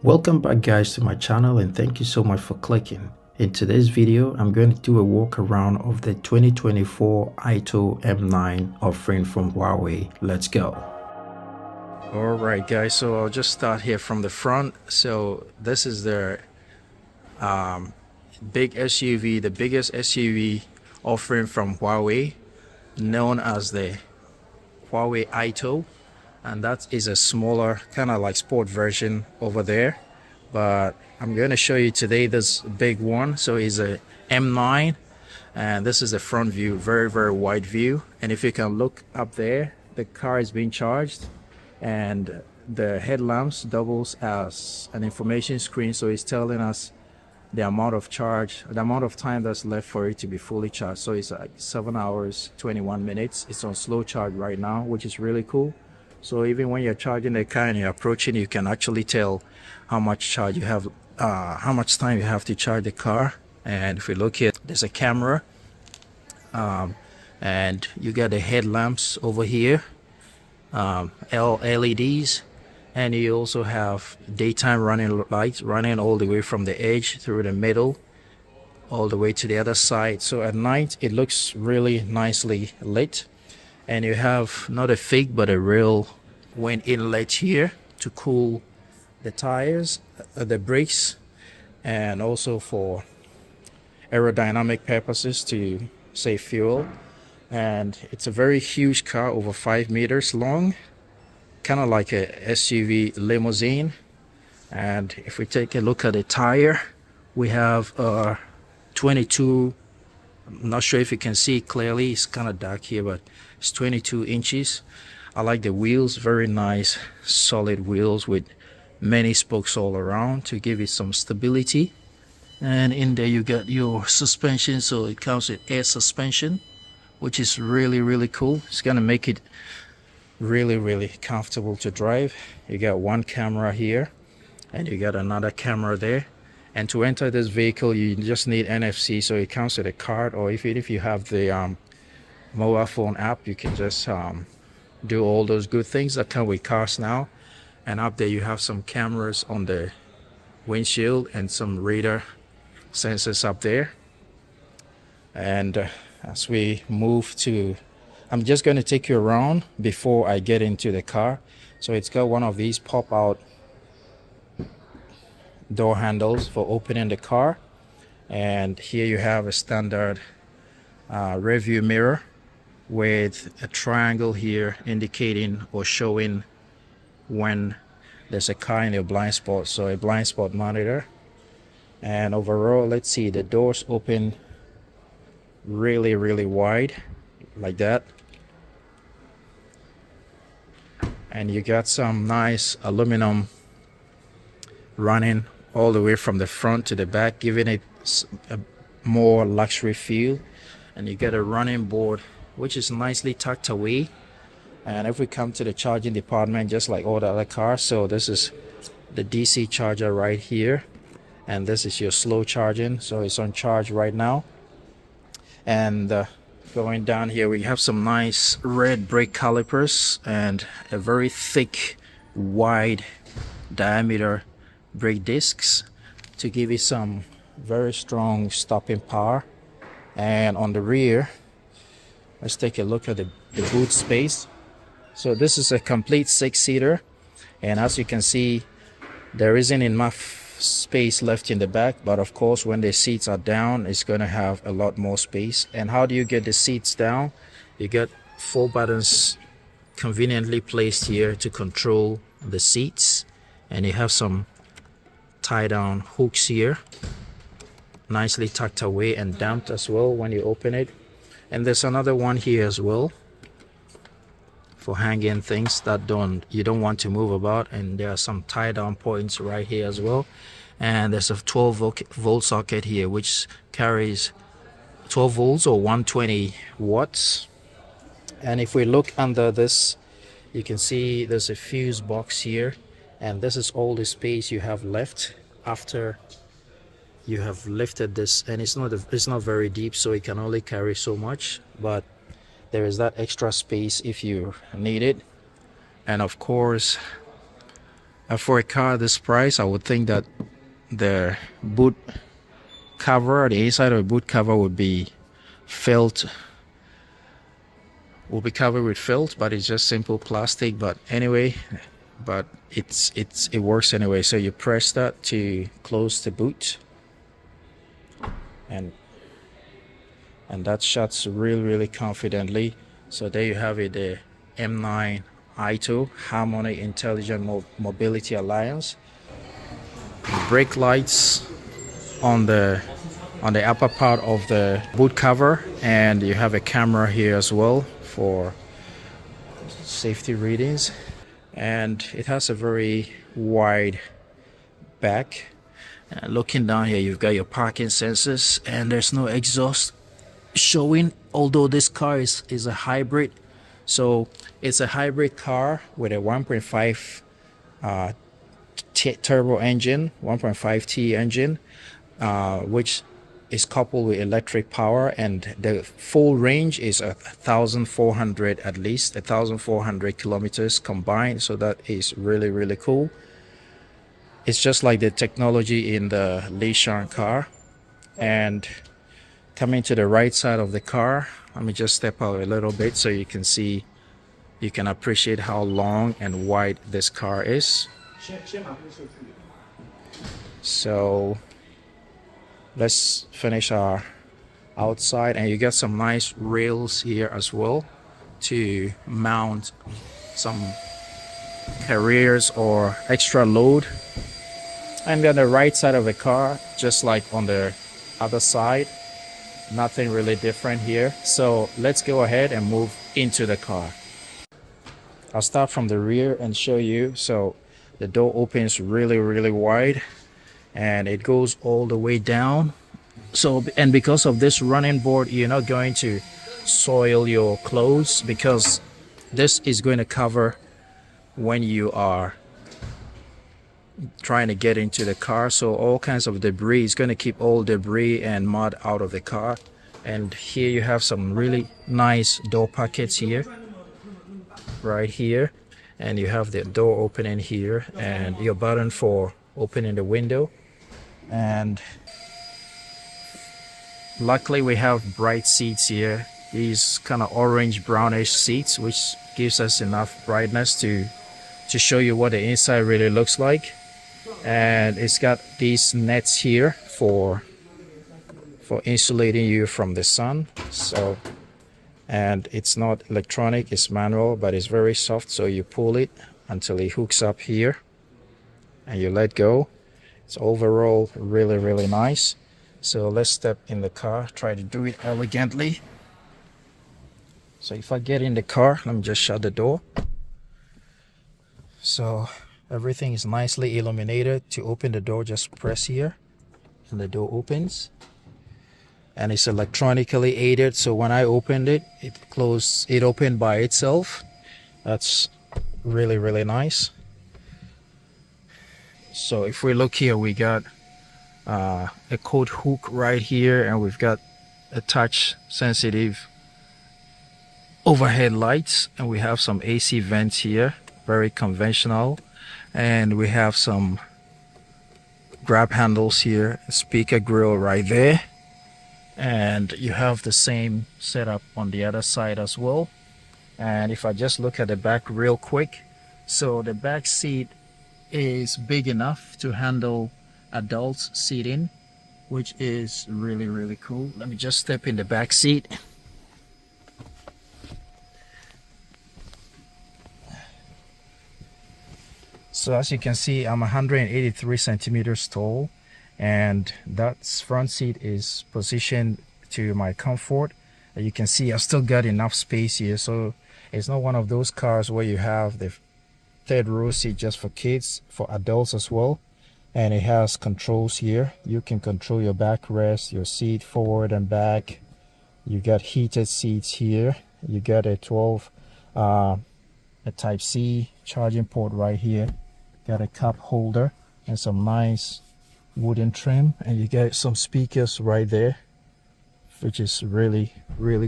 Welcome back guys to my channel, and thank you so much for clicking. In today's video, I'm going to do a walk around of the 2024 Aito M9 offering from Huawei. Let's go. Alright guys, so I'll just start here from the front. So this is their big SUV, the biggest SUV offering from Huawei, known as the Huawei Aito. And that is a smaller kind of like sport version over there, but I'm going to show you today this big one. So it's a M9, and this is the front view, very wide view. And if you can look up there, the car is being charged, and the headlamps doubles as an information screen, so it's telling us the amount of charge, the amount of time that's left for it to be fully charged. So it's like 7 hours 21 minutes. It's on slow charge right now, which is really cool. So even when you're charging the car and you're approaching, you can actually tell how much charge you have, how much time you have to charge the car. And if we look here, there's a camera, and you got the headlamps over here, LEDs, and you also have daytime running lights running all the way from the edge through the middle all the way to the other side. So at night it looks really nicely lit. And you have not a fake but a real wind inlet here to cool the tires, the brakes, and also for aerodynamic purposes to save fuel. And it's a very huge car, over 5 meters long, kind of like a SUV limousine. And if we take a look at the tire, we have 22, I'm not sure if you can see clearly, it's kind of dark here, but it's 22 inches. I like the wheels, very nice solid wheels with many spokes all around to give it some stability. And in there you got your suspension, so it comes with air suspension, which is really cool. It's gonna make it really comfortable to drive. You got one camera here and you got another camera there. And to enter this vehicle, you just need NFC, so it comes with a card, or if you have the mobile phone app, you can just do all those good things that come with cars now. And up there you have some cameras on the windshield and some radar sensors up there. And as we move to, I'm just going to take you around before I get into the car. So it's got one of these pop-out door handles for opening the car, and here you have a standard rear view mirror with a triangle here indicating or showing when there's a car in your blind spot, so a blind spot monitor. And overall, let's see, the doors open really wide like that, and you got some nice aluminum running all the way from the front to the back, giving it a more luxury feel. And you get a running board which is nicely tucked away. And if we come to the charging department, just like all the other cars, so this is the DC charger right here, and this is your slow charging, so it's on charge right now. And going down here, we have some nice red brake calipers and a very thick wide diameter brake discs to give it some very strong stopping power. And on the rear, let's take a look at the boot space. So this is a complete 6-seater, and as you can see, there isn't enough space left in the back, but of course when the seats are down, it's going to have a lot more space. And how do you get the seats down? You got 4 buttons conveniently placed here to control the seats, and you have some tie down hooks here, nicely tucked away and damped as well when you open it. And there's another one here as well for hanging things that you don't want to move about, and there are some tie down points right here as well. And there's a 12-volt socket here which carries 12 volts or 120 watts. And if we look under this, you can see there's a fuse box here, and this is all the space you have left after you have lifted this. And it's not very deep, so it can only carry so much, but there is that extra space if you need it. And of course For a car this price, I would think that the boot cover, the inside of the boot cover would be felt, will be covered with felt, but it's just simple plastic. But anyway, but it works anyway. So you press that to close the boot, and that shuts really confidently. So there you have it, the M9 Aito Harmony Intelligent Mobility Alliance. Brake lights on the upper part of the boot cover, and you have a camera here as well for safety readings, and it has a very wide back. Looking down here, you've got your parking sensors, and there's no exhaust showing, although this car is a hybrid. So it's a hybrid car with a 1.5 turbo engine, 1.5T engine, which is coupled with electric power, and the full range is 1,400, at least 1,400 kilometers combined. So that is really cool. It's just like the technology in the Lishan car. And coming to the right side of the car, let me just step out a little bit so you can see, you can appreciate how long and wide this car is. So let's finish our outside, and you get some nice rails here as well to mount some carriers or extra load. And then the right side of the car, just like on the other side, nothing really different here. So let's go ahead and move into the car. I'll start from the rear and show you. So the door opens really wide, and it goes all the way down. So, and because of this running board, you're not going to soil your clothes, because this is going to cover when you are trying to get into the car. So all kinds of debris is going to keep all debris and mud out of the car. And here you have some really nice door pockets here, right here, and you have the door opening here, and your button for opening the window. And luckily we have bright seats here, these kind of orange brownish seats, which gives us enough brightness to show you what the inside really looks like. And it's got these nets here for insulating you from the sun. So, and it's not electronic, it's manual, but it's very soft. So you pull it until it hooks up here, and you let go. It's overall really nice. So let's step in the car, try to do it elegantly. So if I get in the car, let me just shut the door. So everything is nicely illuminated. To open the door, just press here and the door opens. And it's electronically aided, so when I opened it, it opened by itself. That's really nice. So if we look here, we got a coat hook right here, and we've got a touch sensitive overhead lights, and we have some AC vents here, very conventional. And we have some grab handles here, speaker grill right there. And you have the same setup on the other side as well. And if I just look at the back real quick, so the back seat is big enough to handle adults seating, which is really cool. Let me just step in the back seat. So as you can see, I'm 183 centimeters tall, and that front seat is positioned to my comfort. You can see I've still got enough space here, so it's not one of those cars where you have the third row seat just for kids, for adults as well. And it has controls here. You can control your backrest, your seat forward and back. You got heated seats here. You got a 12 a type C charging port right here. Got a cup holder and some nice wooden trim, and you get some speakers right there, which is really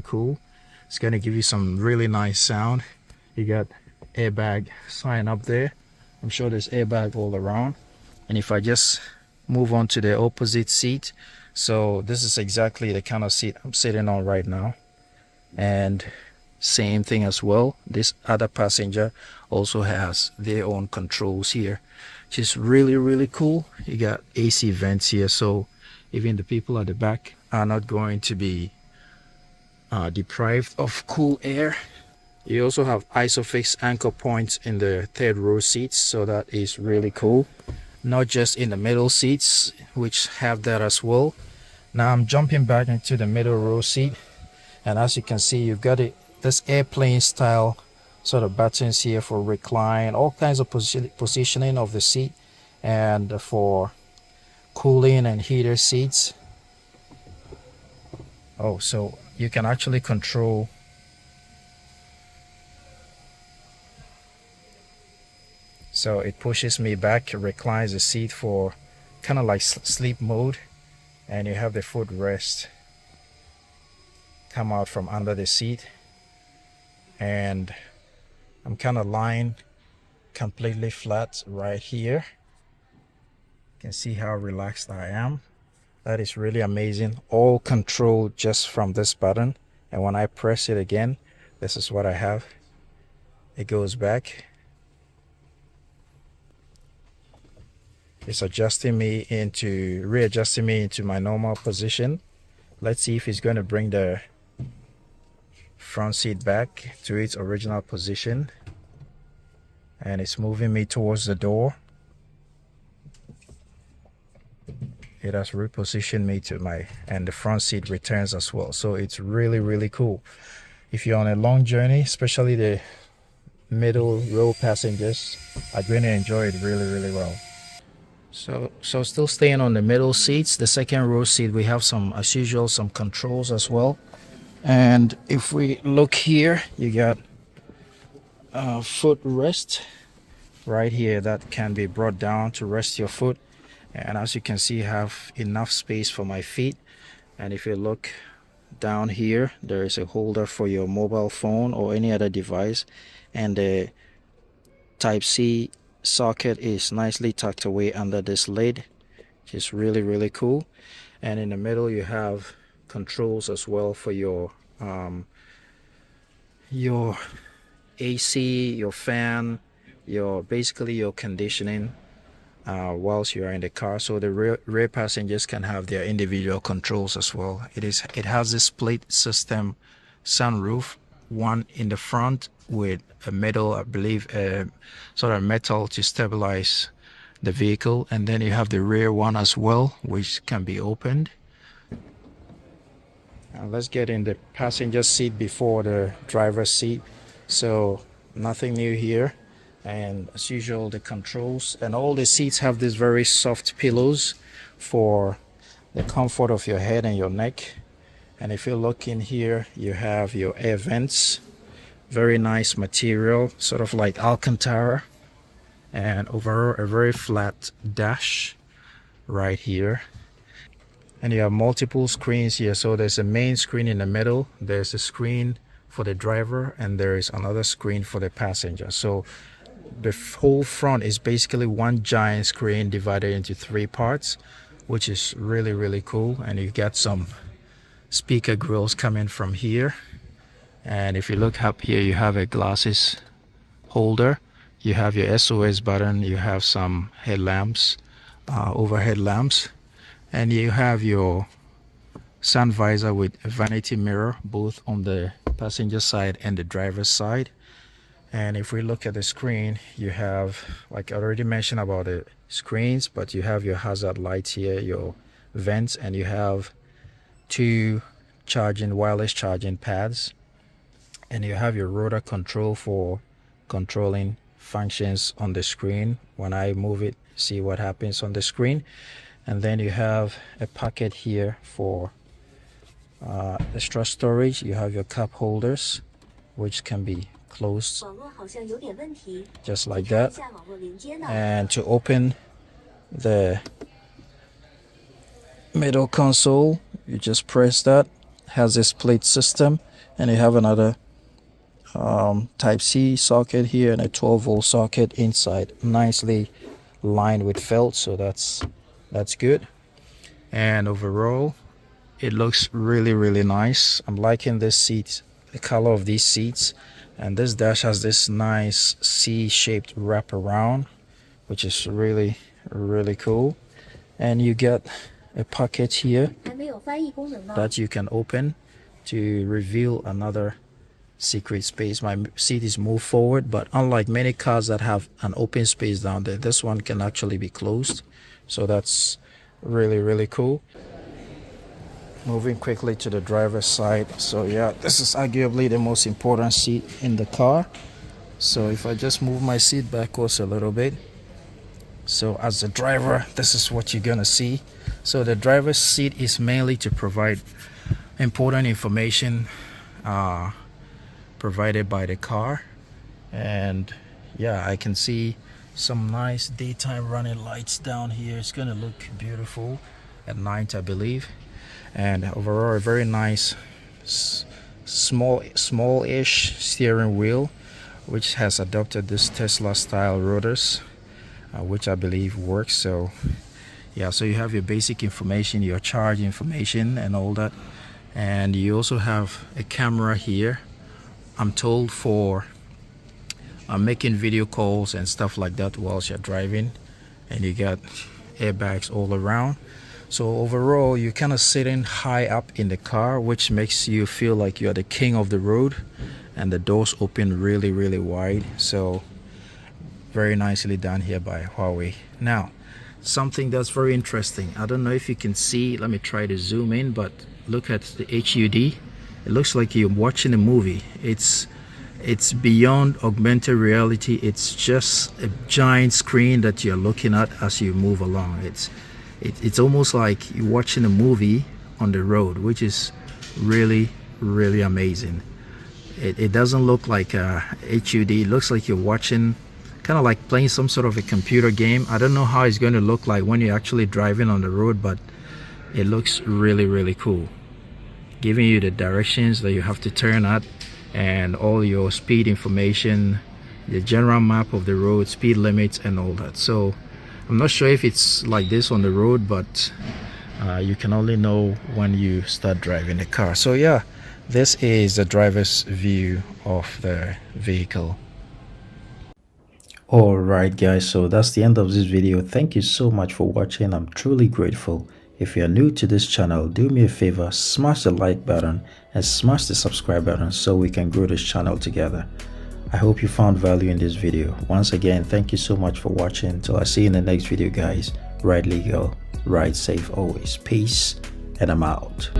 cool. It's gonna give you some really nice sound. You got airbag sign up there, I'm sure there's airbag all around. And if I just move on to the opposite seat, so this is exactly the kind of seat I'm sitting on right now. And same thing as well, this other passenger also has their own controls here, which is really cool. You got AC vents here, so even the people at the back are not going to be deprived of cool air. You also have ISOFIX anchor points in the third row seats, so that is really cool. Not just in the middle seats, which have that as well. Now I'm jumping back into the middle row seat, and as you can see, you've got this airplane style sort of buttons here for recline, all kinds of positioning of the seat, and for cooling and heater seats. Oh, so you can actually control so it pushes me back, reclines the seat for kind of like sleep mode, and you have the footrest come out from under the seat, and I'm kind of lying completely flat right here. You can see how relaxed I am. That is really amazing. All control just from this button, and when I press it again, this is what I have. It goes back. It's readjusting me into my normal position. Let's see if it's going to bring the front seat back to its original position, and it's moving me towards the door. It has repositioned me to and the front seat returns as well. So it's really cool. If you're on a long journey, especially the middle row passengers are going to enjoy it really well. So still staying on the middle seats, the second row seat, we have some, as usual, some controls as well. And if we look here, you got a footrest right here that can be brought down to rest your foot. And as you can see, I have enough space for my feet. And if you look down here, there is a holder for your mobile phone or any other device, and the Type-C socket is nicely tucked away under this lid, which is really cool. And in the middle you have controls as well for your AC, your fan, basically your conditioning whilst you are in the car. So the rear passengers can have their individual controls as well. It has this split system sunroof, one in the front with a metal, I believe, sort of metal to stabilize the vehicle, and then you have the rear one as well, which can be opened. And let's get in the passenger seat before the driver's seat. So nothing new here, and as usual, the controls, and all the seats have these very soft pillows for the comfort of your head and your neck. And if you look in here, you have your air vents, very nice material, sort of like Alcantara, and overall a very flat dash right here. And you have multiple screens here. So there's a main screen in the middle, there's a screen for the driver, and there is another screen for the passenger. So the whole front is basically one giant screen divided into three parts, which is really cool. And you got some speaker grills coming from here. And if you look up here, you have a glasses holder, you have your SOS button, you have some headlamps, overhead lamps, and you have your sun visor with a vanity mirror both on the passenger side and the driver's side. And if we look at the screen, you have, like I already mentioned about the screens, but you have your hazard lights here, your vents, and you have two wireless charging pads, and you have your rotor control for controlling functions on the screen. When I move it, see what happens on the screen. And then you have a pocket here for extra storage. You have your cup holders, which can be closed just like that. And to open the middle console, you just press that. It has a split system, and you have another type C socket here and a 12-volt socket inside, nicely lined with felt, so that's good. And overall it looks really nice. I'm liking this seat, the color of these seats. And this dash has this nice C-shaped wraparound, which is really cool. And you get a pocket here that you can open to reveal another secret space. My seat is moved forward, but unlike many cars that have an open space down there, this one can actually be closed, so that's really cool. Moving quickly to the driver's side. So yeah, this is arguably the most important seat in the car. So if I just move my seat backwards a little bit, so as the driver, this is what you're gonna see. So the driver's seat is mainly to provide important information provided by the car. And yeah, I can see some nice daytime running lights down here. It's gonna look beautiful at night, I believe. And overall a very nice small-ish steering wheel, which has adopted this Tesla style rotors, which I believe works. So yeah, so you have your basic information, your charge information and all that. And you also have a camera here, I'm told, for making video calls and stuff like that whilst you're driving. And you got airbags all around. So overall, you're kind of sitting high up in the car, which makes you feel like you're the king of the road. And the doors open really wide. So very nicely done here by Huawei. Now, something that's very interesting. I don't know if you can see, let me try to zoom in, but look at the HUD. It looks like you're watching a movie. It's beyond augmented reality. It's just a giant screen that you're looking at as you move along. It's almost like you're watching a movie on the road, which is really amazing. It doesn't look like a HUD. It looks like you're watching, kind of like playing some sort of a computer game. I don't know how it's going to look like when you're actually driving on the road, but it looks really cool, giving you the directions that you have to turn at and all your speed information, the general map of the road, speed limits and all that. So I'm not sure if it's like this on the road, but you can only know when you start driving the car. So yeah, this is the driver's view of the vehicle. Alright guys, so that's the end of this video. Thank you so much for watching. I'm truly grateful. If you're new to this channel, do me a favor, smash the like button and smash the subscribe button so we can grow this channel together. I hope you found value in this video. Once again, thank you so much for watching. Till I see you in the next video guys. Ride legal, ride safe always. Peace, and I'm out.